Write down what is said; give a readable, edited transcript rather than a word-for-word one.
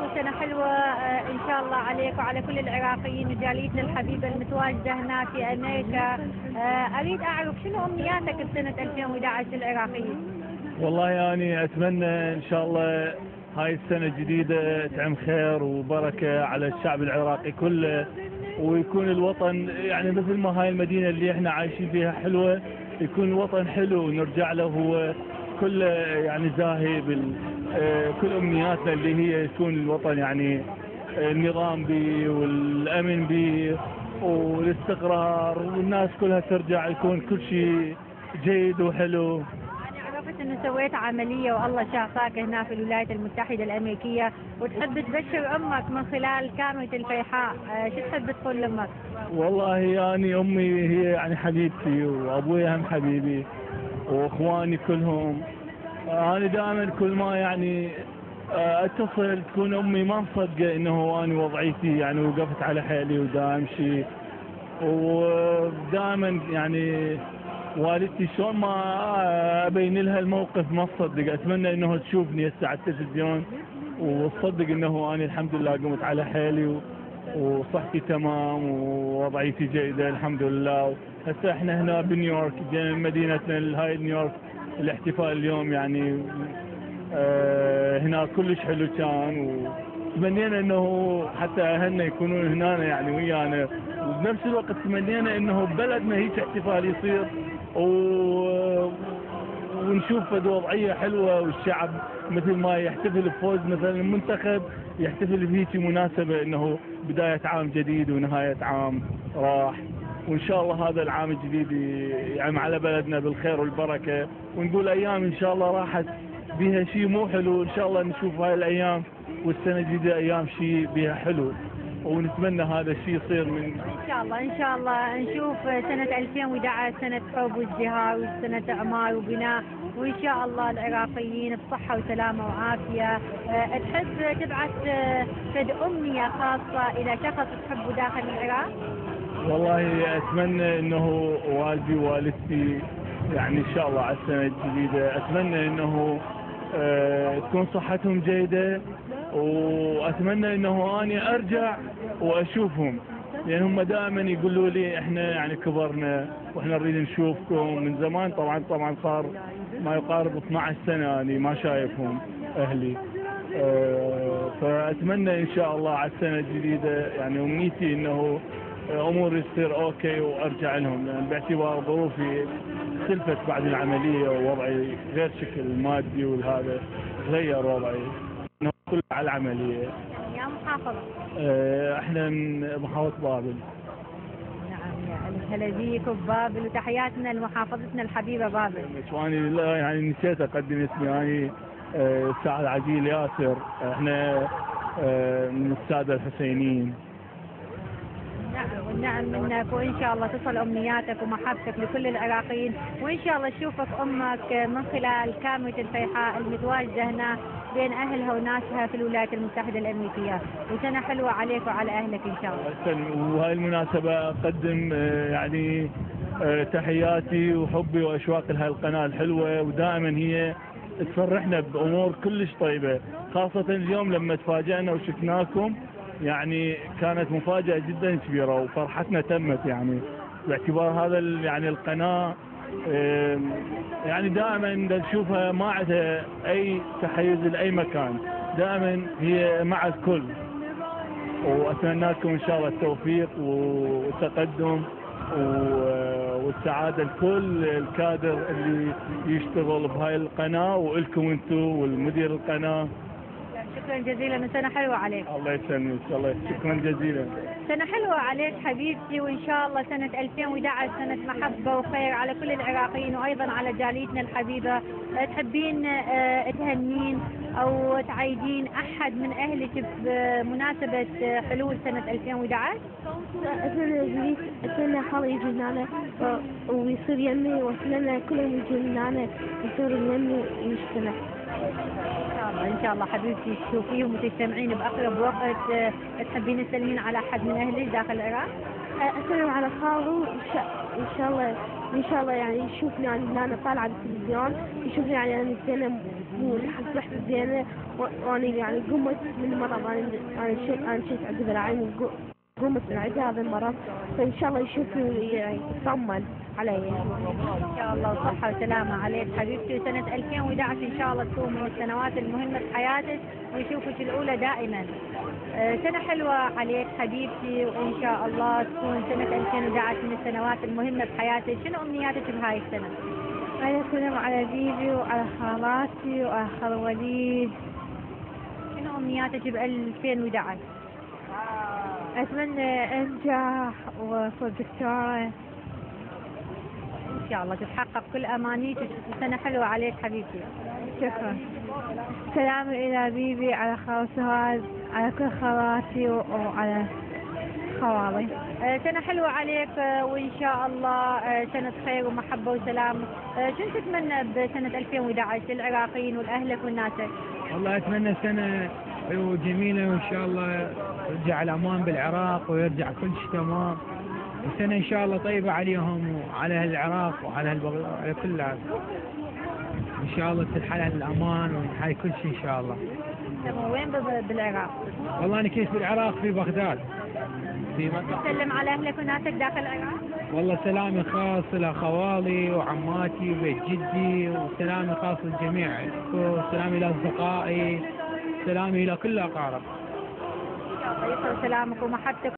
وسنة حلوة إن شاء الله عليك وعلى كل العراقيين وجاليتنا الحبيبة المتواجدة هنا في أمريكا. أريد أعرف شنو أمنياتك بسنة 2011 للعراقيين؟ والله يعني أتمنى إن شاء الله هاي السنة الجديدة تعم خير وبركة على الشعب العراقي كله، ويكون الوطن يعني مثل ما هاي المدينة اللي احنا عايشين فيها حلوة، يكون الوطن حلو ونرجع له هو كله يعني زاهي كل أمنياتنا اللي هي يكون الوطن يعني النظام به والأمن به والاستقرار والناس كلها ترجع يكون كل شيء جيد وحلو. أنا عرفت إنه سويت عملية والله شافاك هنا في الولايات المتحدة الأمريكية، وتحب تبشر أمك من خلال كاميرا الفيحاء، شو تحب تقول لأمك؟ والله يعني أمي هي يعني حبيبتي، وأبوي هم حبيبي، وإخواني كلهم. أنا دائما كل ما يعني اتصل تكون امي ما مصدقه انه انا وضعيتي يعني وقفت على حيلي ودائم شيء، ودائما يعني والدتي شلون ما ابين لها الموقف ما تصدق. اتمنى انه تشوفني هسه على التلفزيون وتصدق انه انا الحمد لله قمت على حيلي وصحتي تمام ووضعيتي جيده الحمد لله. هسه احنا هنا بنيويورك، جينا مدينتنا هاي نيويورك الاحتفال اليوم يعني هنا كلش حلو كان، وتمنينا انه حتى اهلنا يكونون هنا يعني ويانا، وبنفس الوقت تمنينا انه ببلدنا هيك احتفال يصير ونشوف وضعيه حلوه، والشعب مثل ما يحتفل بفوز مثلا المنتخب يحتفل بهيك مناسبه انه بدايه عام جديد ونهايه عام راح، وان شاء الله هذا العام الجديد يعم على بلدنا بالخير والبركه، ونقول ايام ان شاء الله راحت بها شيء مو حلو، ان شاء الله نشوف هاي الايام والسنه الجديده ايام شيء بها حلو، ونتمنى هذا الشيء يصير من ان شاء الله نشوف سنه 2011 سنه حب وازدهار وسنه اعمار وبناء، وان شاء الله العراقيين بصحه وسلامه وعافيه. تحب تبعث فد امنيه خاصه الى شخص تحبه داخل العراق؟ والله اتمنى انه والدي ووالدتي يعني ان شاء الله على السنه الجديده اتمنى انه تكون صحتهم جيده، واتمنى انه اني ارجع واشوفهم، لان هم دائما يقولوا لي احنا يعني كبرنا واحنا نريد نشوفكم من زمان. طبعا صار ما يقارب 12 سنه اني ما شايفهم اهلي، فاتمنى ان شاء الله على السنه الجديده يعني امنيتي انه اموري تصير اوكي وارجع لهم، لان باعتبار ظروفي خلفت بعد العمليه ووضعي غير شكل مادي، وهذا غير وضعي انه كله على العمليه. يا محافظه؟ احنا من محافظه بابل. نعم يا هلا بيك ببابل، وتحياتنا لمحافظتنا الحبيبه بابل. واني يعني نسيت اقدم اسمي، اني سعد عجيل ياسر، احنا من الساده الحسينيين. نعم منك، وإن شاء الله تصل أمنياتك ومحبتك لكل العراقيين، وإن شاء الله تشوفك أمك من خلال كاميرا الفيحاء المتواجدة هنا بين أهلها وناسها في الولايات المتحدة الأمريكية، وسنة حلوة عليك وعلى أهلك إن شاء الله. وهاي المناسبة أقدم يعني تحياتي وحبي وأشواقي لهاي القناة الحلوة، ودائما هي تفرحنا بأمور كلش طيبة، خاصة اليوم لما تفاجأنا وشفناكم يعني كانت مفاجأة جدا كبيرة وفرحتنا تمت، يعني باعتبار هذا يعني القناة يعني دائما نشوفها ما عندها أي تحيز لأي مكان، دائما هي مع الكل، وأتمنى لكم إن شاء الله التوفيق والتقدم والسعادة لكل الكادر اللي يشتغل بهاي القناة، وإلكم أنتم والمدير القناة. شكرا جزيلا وسنة حلوة عليك. الله يسلمك. الله شكرا جزيلا. سنة حلوة عليك حبيبتي، وإن شاء الله سنة 2011 سنة محبة وخير على كل العراقيين وأيضا على جاليتنا الحبيبة. تحبين تهنين أو تعيدين أحد من أهلك بمناسبة حلول سنة 2011؟ أتمنى خالي يجي هنا ويصير يمي، وأتمنى كلهم يجون هنا يصيروا يمي ويجتمع. إن شاء الله حبيبتي تشوفيهم وتجتمعين بأقرب وقت. تحبين تسلمين على أحد من أهلك داخل العراق؟ أسلم على خالو إن شاء الله يعني يشوفني يعني هنا طالعة على التلفزيون، يشوفني يعني أنا زينة وأصبحت زينة، وأنا يعني قمت من المرض، أنا شلت عند ذراعين قمت من عندي هذا المرض، فإن شاء الله يشوفني يعني يطمن علي. إن شاء الله وصحة وسلامة عليك حبيبتي. سنة 2011 إن شاء الله تكون من السنوات المهمة في حياتك ونشوفك الأولى دائما. سنة حلوة عليك حبيبتي، وإن شاء الله تكون سنة 2011 من السنوات المهمة في حياتك. شنو أمنياتك بهاي السنة؟ أنا أسلم على بيبي وعلى خالاتي وعلى خال وليد. شنو أمنياتك ب 2011؟ أتمنى أنجح وأصير دكتورة. إن شاء الله تتحقق كل أمانيك. سنة حلوة عليك حبيبتي. شكرا. سلام إلى بيبي، على خال سهاد، على كل خالاتي وعلى خوالي. سنة حلوة عليك وإن شاء الله سنة خير ومحبة وسلام. شنو تتمنى بسنة 2011 للعراقيين والأهلك والناسك؟ والله أتمنى سنة جميلة، وإن شاء الله يرجع الأمان بالعراق ويرجع كل شيء تمام، وسنة إن شاء الله طيبة عليهم وعلى العراق وعلى على كل العراق. إن شاء الله تنحل الأمان ونحل كل شيء إن شاء الله. تمام. وين بالعراق؟ والله أنا كنت بالعراق في بغداد. تسلم على أهلك وناسك داخل العراق؟ والله سلامي خاص إلى خوالي وعماتي وبيت جدي، وسلامي خاص للجميع، وسلامي إلى أصدقائي، سلامي إلى كل الأقارب. يسعد سلامك ومحبتك.